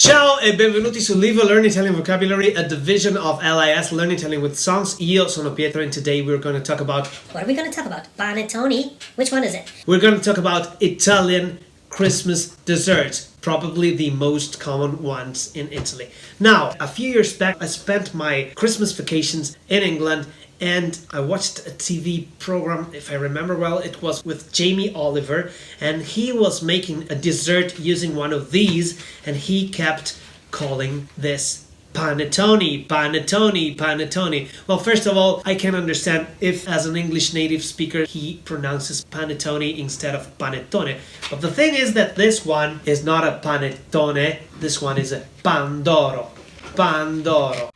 Ciao e benvenuti su Live Learn Italian Vocabulary, a division of LIS, Learn Italian with Songs. Io sono Pietro and today we're going to talk about... What are we going to talk about? Panettone? Which one is it? We're going to talk about Italian Christmas desserts, probably the most common ones in Italy. Now, a few years back, I spent my Christmas vacations in England and I watched a TV program, if I remember well, it was with Jamie Oliver, and he was making a dessert using one of these, and he kept calling this panettone, panettone, panettone. Well, first of all, I can understand if as an English native speaker he pronounces panettone instead of panettone. But the thing is that this one is not a panettone, this one is a pandoro. Pandoro.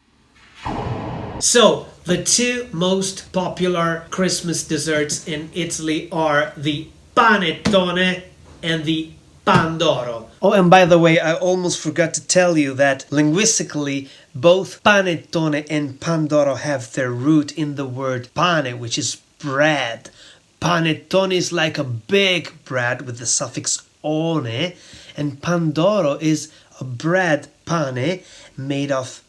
So, the two most popular Christmas desserts in Italy are the panettone and the pandoro. Oh, and by the way, I almost forgot to tell you that linguistically, both panettone and pandoro have their root in the word pane, which is bread. Panettone is like a big bread with the suffix one, and pandoro is a bread, pane, made of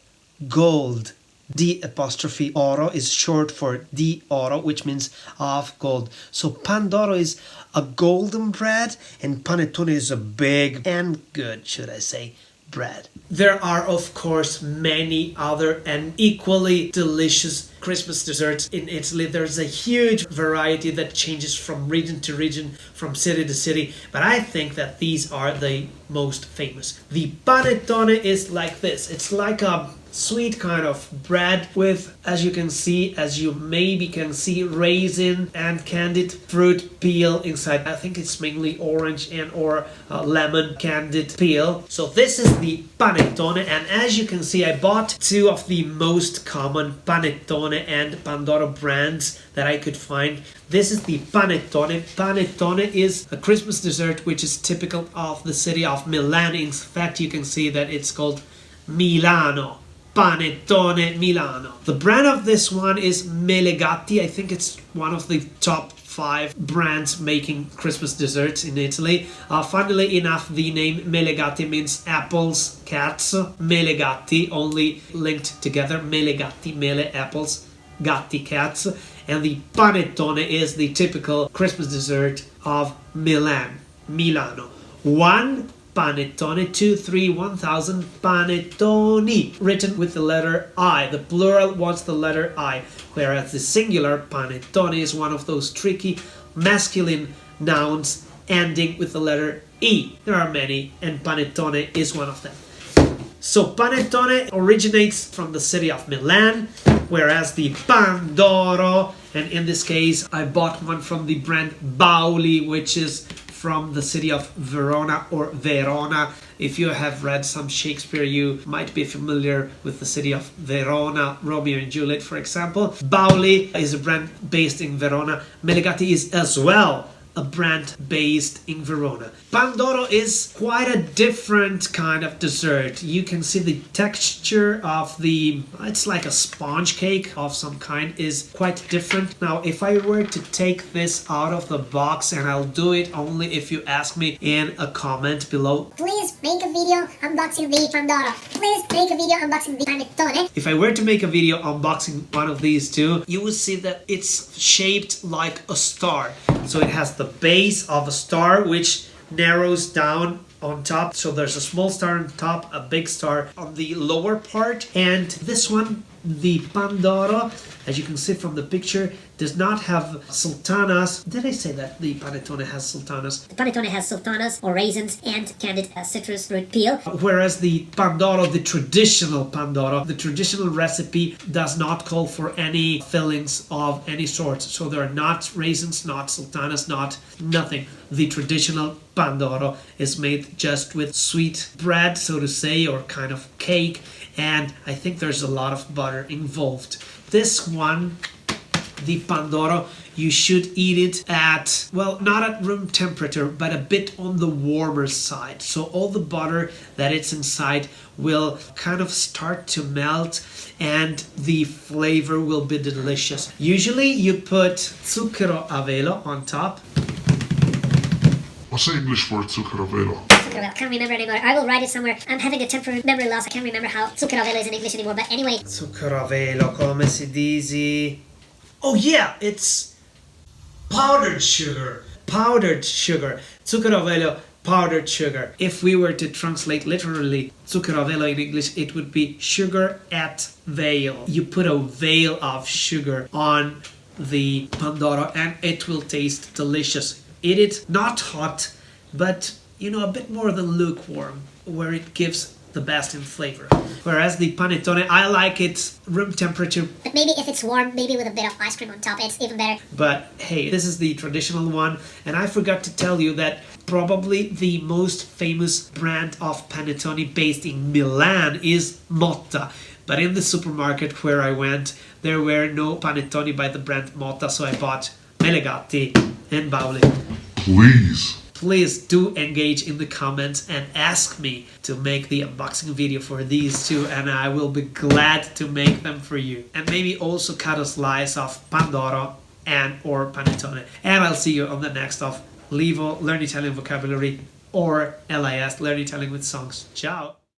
gold. D apostrophe oro is short for di oro, which means of gold. So pandoro is a golden bread and panettone is a big and good, should I say, bread. There are, of course, many other and equally delicious Christmas desserts in Italy. There's a huge variety that changes from region to region, from city to city, but I think that these are the most famous. The panettone is like this. It's like a sweet kind of bread with, as you maybe can see, raisin and candied fruit peel inside. I think it's mainly orange and or lemon candied peel. So this is the panettone, and as you can see, I bought two of the most common panettone and pandoro brands that I could find. This is the panettone. Panettone is a Christmas dessert which is typical of the city of Milan. In fact, you can see that it's called Milano. Panettone Milano. The brand of this one is Melegatti. I think it's one of the top 5 brands making Christmas desserts in Italy. Funnily enough, the name Melegatti means apples, cats. Melegatti, only linked together. Melegatti, mele, apples, gatti, cats. And the panettone is the typical Christmas dessert of Milano. 1 panettone, 2, 3, 1,000 panettoni, written with the letter I. The plural wants the letter I, whereas the singular panettone is one of those tricky masculine nouns ending with the letter E. There are many, and panettone is one of them. So panettone originates from the city of Milan, whereas the pandoro, and in this case I bought one from the brand Bauli, which is from the city of Verona or Verona. If you have read some Shakespeare, you might be familiar with the city of Verona, Romeo and Juliet, for example. Bauli is a brand based in Verona. Melegatti is as well a brand based in Verona. Pandoro is quite a different kind of dessert. You can see the texture of it's like a sponge cake of some kind, is quite different. Now, if I were to take this out of the box, and I'll do it only if you ask me in a comment below. Please make a video unboxing the Pandoro. Please make a video unboxing the panettone. If I were to make a video unboxing one of these two, you would see that it's shaped like a star. So it has the base of a star which narrows down on top. So there's a small star on top, a big star on the lower part. And this one, the Pandoro, as you can see from the picture, does not have sultanas. Did I say that the panettone has sultanas? The panettone has sultanas or raisins and candied citrus fruit peel. Whereas the pandoro, the traditional pandoro, the traditional recipe does not call for any fillings of any sort. So there are not raisins, not sultanas, not nothing. The traditional pandoro is made just with sweet bread, so to say, or kind of cake. And I think there's a lot of butter involved. This one, the pandoro, you should eat it at, well, not at room temperature, but a bit on the warmer side. So all the butter that it's inside will kind of start to melt and the flavor will be delicious. Usually you put zucchero a velo on top. What's English for zucchero a velo? I can't remember anymore. I will write it somewhere. I'm having a temporary memory loss. I can't remember how zucchero a velo is in English anymore. But anyway. Zucchero a velo, come si dice? Oh yeah, it's powdered sugar. Powdered sugar. Zucchero a velo, powdered sugar. If we were to translate literally zucchero a velo in English, it would be sugar at veil. You put a veil of sugar on the Pandoro and it will taste delicious. Eat it not hot, but you know, a bit more than lukewarm, where it gives the best in flavor. Whereas the panettone, I like it room temperature. But maybe if it's warm, maybe with a bit of ice cream on top, it's even better. But hey, this is the traditional one, and I forgot to tell you that probably the most famous brand of panettone based in Milan is Motta. But in the supermarket where I went, there were no panettone by the brand Motta, so I bought Melegatti and Bauli. Please do engage in the comments and ask me to make the unboxing video for these two, and I will be glad to make them for you. And maybe also cut a slice of Pandoro and or panettone. And I'll see you on the next of Livo, Learn Italian Vocabulary, or LIS, Learn Italian with Songs. Ciao!